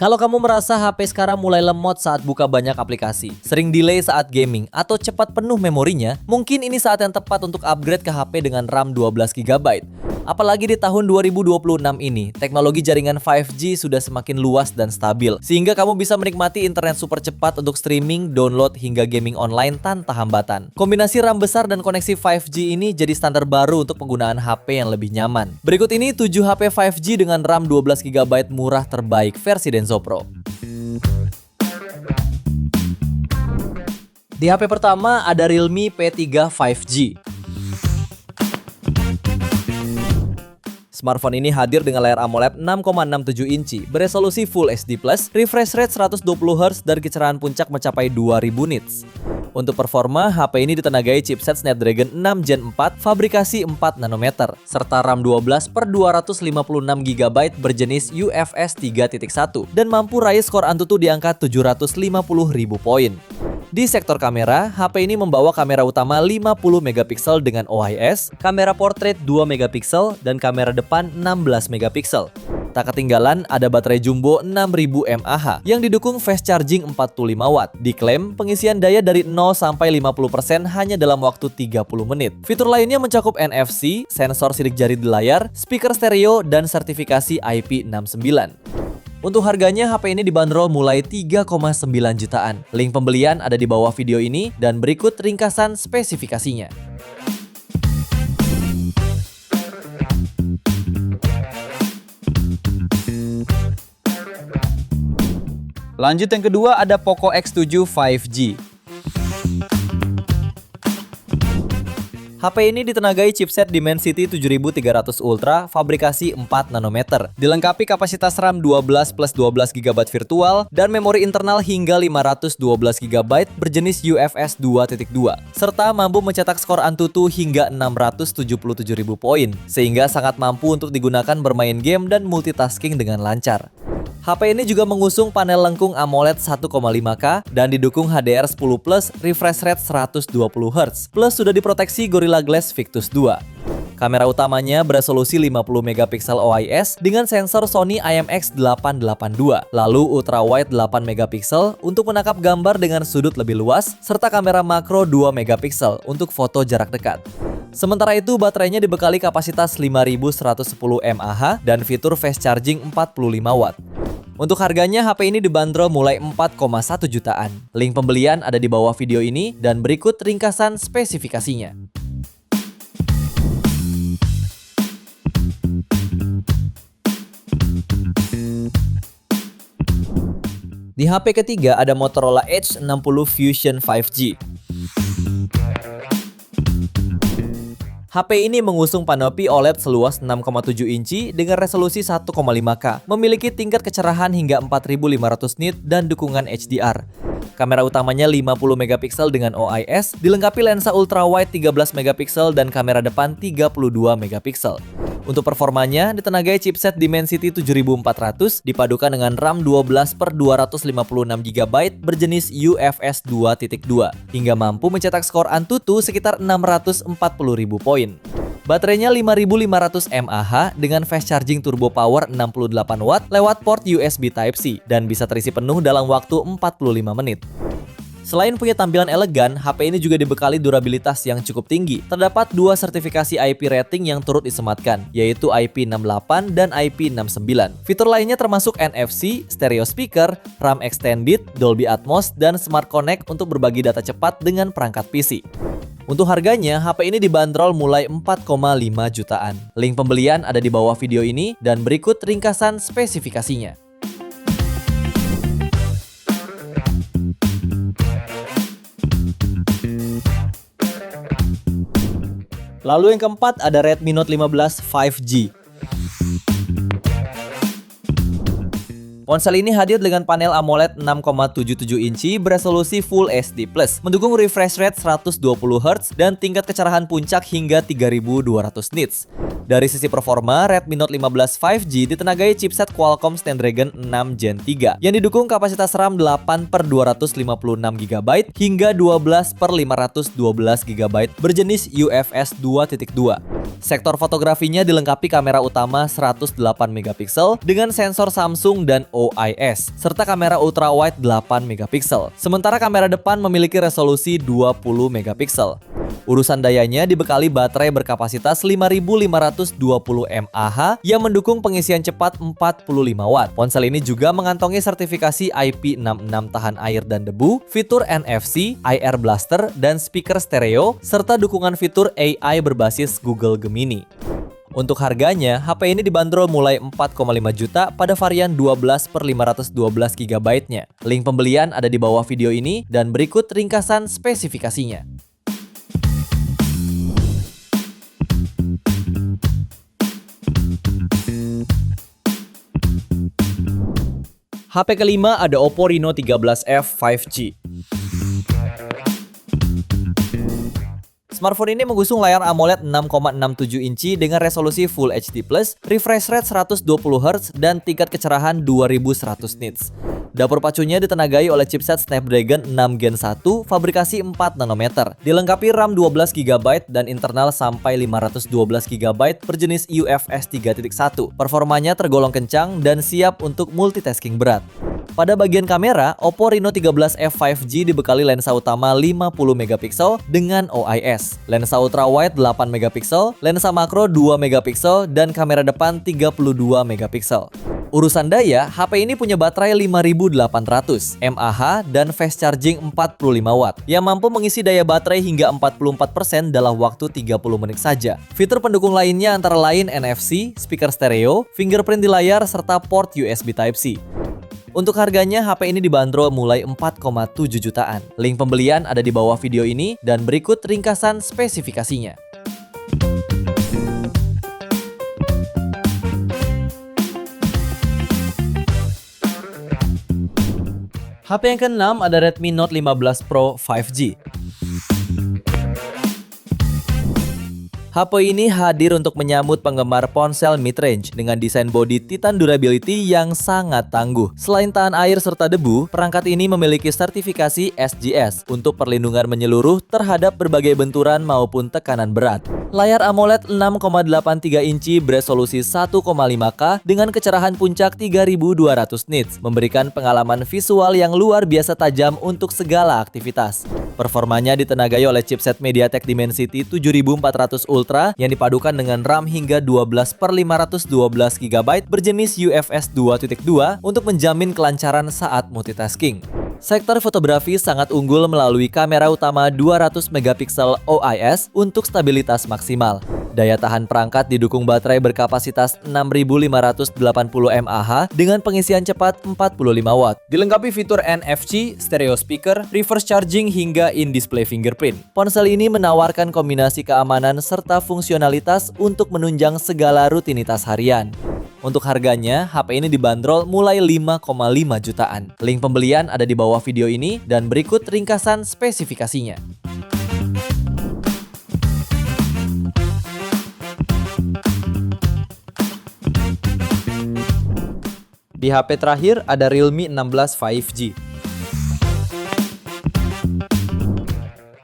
Kalau kamu merasa HP sekarang mulai lemot saat buka banyak aplikasi, sering delay saat gaming, atau cepat penuh memorinya, mungkin ini saat yang tepat untuk upgrade ke HP dengan RAM 12GB. Apalagi di tahun 2026 ini, teknologi jaringan 5G sudah semakin luas dan stabil, sehingga kamu bisa menikmati internet super cepat untuk streaming, download, hingga gaming online tanpa hambatan. Kombinasi RAM besar dan koneksi 5G ini jadi standar baru untuk penggunaan HP yang lebih nyaman. Berikut ini 7 HP 5G dengan RAM 12GB murah terbaik versi Denso Pro. Di HP pertama ada Realme P3 5G. Smartphone ini hadir dengan layar AMOLED 6,67 inci, beresolusi Full HD+, refresh rate 120Hz dan kecerahan puncak mencapai 2000 nits. Untuk performa, HP ini ditenagai chipset Snapdragon 6 Gen 4 fabrikasi 4 nanometer, serta RAM 12/256GB berjenis UFS 3.1 dan mampu raih skor Antutu di angka 750.000 poin. Di sektor kamera, HP ini membawa kamera utama 50MP dengan OIS, kamera portrait 2MP, dan kamera depan 16MP. Tak ketinggalan ada baterai jumbo 6000 mAh yang didukung fast charging 45W. Diklaim pengisian daya dari 0 sampai 50% hanya dalam waktu 30 menit. Fitur lainnya mencakup NFC, sensor sidik jari di layar, speaker stereo, dan sertifikasi IP69. Untuk harganya, HP ini dibanderol mulai 3,9 jutaan. Link pembelian ada di bawah video ini dan berikut ringkasan spesifikasinya. Lanjut yang kedua ada Poco X7 5G. HP ini ditenagai chipset Dimensity 7300 Ultra fabrikasi 4 nanometer. Dilengkapi kapasitas RAM 12+12GB virtual dan memori internal hingga 512GB berjenis UFS 2.2 serta mampu mencetak skor Antutu hingga 677.000 poin sehingga sangat mampu untuk digunakan bermain game dan multitasking dengan lancar. HP ini juga mengusung panel lengkung AMOLED 1,5K dan didukung HDR10+, refresh rate 120Hz, plus sudah diproteksi Gorilla Glass Victus 2. Kamera utamanya beresolusi 50MP OIS dengan sensor Sony IMX882, lalu ultra wide 8MP untuk menangkap gambar dengan sudut lebih luas, serta kamera makro 2MP untuk foto jarak dekat. Sementara itu, baterainya dibekali kapasitas 5110 mAh dan fitur fast charging 45W. Untuk harganya, HP ini dibanderol mulai 4,1 jutaan. Link pembelian ada di bawah video ini dan berikut ringkasan spesifikasinya. Di HP ketiga ada Motorola Edge 60 Fusion 5G. HP ini mengusung panopi OLED seluas 6,7 inci dengan resolusi 1,5K, memiliki tingkat kecerahan hingga 4500 nit dan dukungan HDR. Kamera utamanya 50MP dengan OIS, dilengkapi lensa ultrawide 13MP dan kamera depan 32MP. Untuk performanya, ditenagai chipset Dimensity 7400 dipadukan dengan RAM 12/256GB berjenis UFS 2.2 hingga mampu mencetak skor Antutu sekitar 640.000 poin. Baterainya 5500 mAh dengan fast charging turbo power 68W lewat port USB Type-C dan bisa terisi penuh dalam waktu 45 menit. Selain punya tampilan elegan, HP ini juga dibekali durabilitas yang cukup tinggi. Terdapat 2 sertifikasi IP rating yang turut disematkan, yaitu IP68 dan IP69. Fitur lainnya termasuk NFC, stereo speaker, RAM extended, Dolby Atmos, dan Smart Connect untuk berbagi data cepat dengan perangkat PC. Untuk harganya, HP ini dibanderol mulai 4,5 jutaan. Link pembelian ada di bawah video ini dan berikut ringkasan spesifikasinya. Lalu yang keempat ada Redmi Note 15 5G. Ponsel ini hadir dengan panel AMOLED 6,77 inci beresolusi Full HD+, mendukung refresh rate 120Hz dan tingkat kecerahan puncak hingga 3200 nits. Dari sisi performa, Redmi Note 15 5G ditenagai chipset Qualcomm Snapdragon 6 Gen 3 yang didukung kapasitas RAM 8/256GB hingga 12/512GB berjenis UFS 2.2. Sektor fotografinya dilengkapi kamera utama 108MP dengan sensor Samsung dan OIS, serta kamera ultrawide 8 megapiksel. Sementara kamera depan memiliki resolusi 20 megapiksel. Urusan dayanya dibekali baterai berkapasitas 5520 mAh yang mendukung pengisian cepat 45 watt. Ponsel ini juga mengantongi sertifikasi IP66 tahan air dan debu, fitur NFC, IR Blaster, dan speaker stereo, serta dukungan fitur AI berbasis Google Gemini. Untuk harganya, HP ini dibanderol mulai 4,5 juta pada varian 12/512 GB-nya. Link pembelian ada di bawah video ini dan berikut ringkasan spesifikasinya. HP kelima ada Oppo Reno 13F 5G. Smartphone ini mengusung layar AMOLED 6,67 inci dengan resolusi Full HD+, refresh rate 120Hz, dan tingkat kecerahan 2100 nits. Dapur pacunya ditenagai oleh chipset Snapdragon 6 Gen 1 fabrikasi 4 nanometer, dilengkapi RAM 12GB dan internal sampai 512GB berjenis UFS 3.1. Performanya tergolong kencang dan siap untuk multitasking berat. Pada bagian kamera, Oppo Reno 13F 5G dibekali lensa utama 50MP dengan OIS, lensa ultrawide 8MP, lensa makro 2MP, dan kamera depan 32MP. Urusan daya, HP ini punya baterai 5800 mAh dan fast charging 45 watt yang mampu mengisi daya baterai hingga 44% dalam waktu 30 menit saja. Fitur pendukung lainnya antara lain NFC, speaker stereo, fingerprint di layar, serta port USB Type-C. Untuk harganya, HP ini dibanderol mulai 4,7 jutaan. Link pembelian ada di bawah video ini dan berikut ringkasan spesifikasinya. HP yang keenam ada Redmi Note 15 Pro 5G. HP ini hadir untuk menyambut penggemar ponsel mid-range dengan desain bodi Titan Durability yang sangat tangguh. Selain tahan air serta debu, perangkat ini memiliki sertifikasi SGS untuk perlindungan menyeluruh terhadap berbagai benturan maupun tekanan berat. Layar AMOLED 6,83 inci beresolusi 1,5K dengan kecerahan puncak 3200 nits, memberikan pengalaman visual yang luar biasa tajam untuk segala aktivitas. Performanya ditenagai oleh chipset MediaTek Dimensity 7400 Ultra yang dipadukan dengan RAM hingga 12/512GB berjenis UFS 2.2 untuk menjamin kelancaran saat multitasking. Sektor fotografi sangat unggul melalui kamera utama 200MP OIS untuk stabilitas maksimal. Daya tahan perangkat didukung baterai berkapasitas 6580 mAh dengan pengisian cepat 45 watt. Dilengkapi fitur NFC, stereo speaker, reverse charging hingga in-display fingerprint. Ponsel ini menawarkan kombinasi keamanan serta fungsionalitas untuk menunjang segala rutinitas harian. Untuk harganya, HP ini dibanderol mulai 5,5 jutaan. Link pembelian ada di bawah video ini dan berikut ringkasan spesifikasinya. Di HP terakhir ada Realme 16 5G.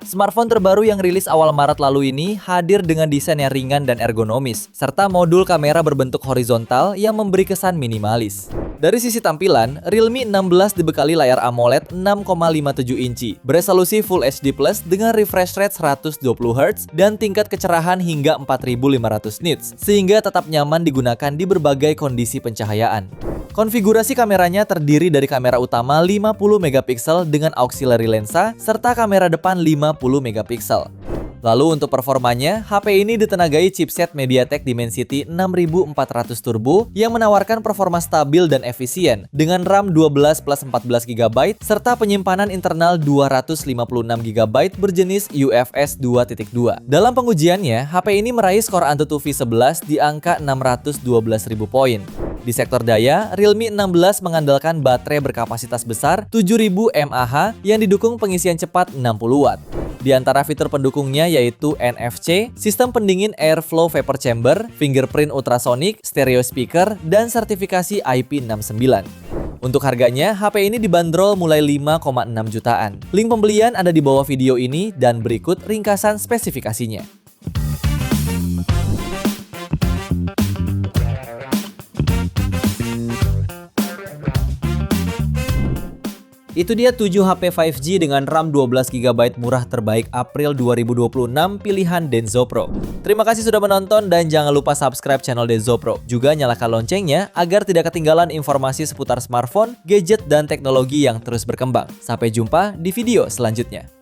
Smartphone terbaru yang rilis awal Maret lalu ini hadir dengan desain yang ringan dan ergonomis, serta modul kamera berbentuk horizontal yang memberi kesan minimalis. Dari sisi tampilan, Realme 16 dibekali layar AMOLED 6,57 inci, beresolusi Full HD+ dengan refresh rate 120Hz dan tingkat kecerahan hingga 4500 nits, sehingga tetap nyaman digunakan di berbagai kondisi pencahayaan. Konfigurasi kameranya terdiri dari kamera utama 50MP dengan auxiliary lensa serta kamera depan 50MP. Lalu untuk performanya, HP ini ditenagai chipset MediaTek Dimensity 6400 Turbo yang menawarkan performa stabil dan efisien dengan RAM 12 plus 14GB serta penyimpanan internal 256GB berjenis UFS 2.2. Dalam pengujiannya, HP ini meraih skor AnTuTu V11 di angka 612.000 poin. Di sektor daya, Realme 16 mengandalkan baterai berkapasitas besar 7000 mAh yang didukung pengisian cepat 60 watt. Di antara fitur pendukungnya yaitu NFC, sistem pendingin airflow vapor chamber, fingerprint ultrasonic, stereo speaker, dan sertifikasi IP69. Untuk harganya, HP ini dibanderol mulai 5,6 jutaan. Link pembelian ada di bawah video ini dan berikut ringkasan spesifikasinya. Itu dia 7 HP 5G dengan RAM 12GB murah terbaik April 2026 pilihan Denso Pro. Terima kasih sudah menonton dan jangan lupa subscribe channel Denso Pro. Juga nyalakan loncengnya agar tidak ketinggalan informasi seputar smartphone, gadget, dan teknologi yang terus berkembang. Sampai jumpa di video selanjutnya.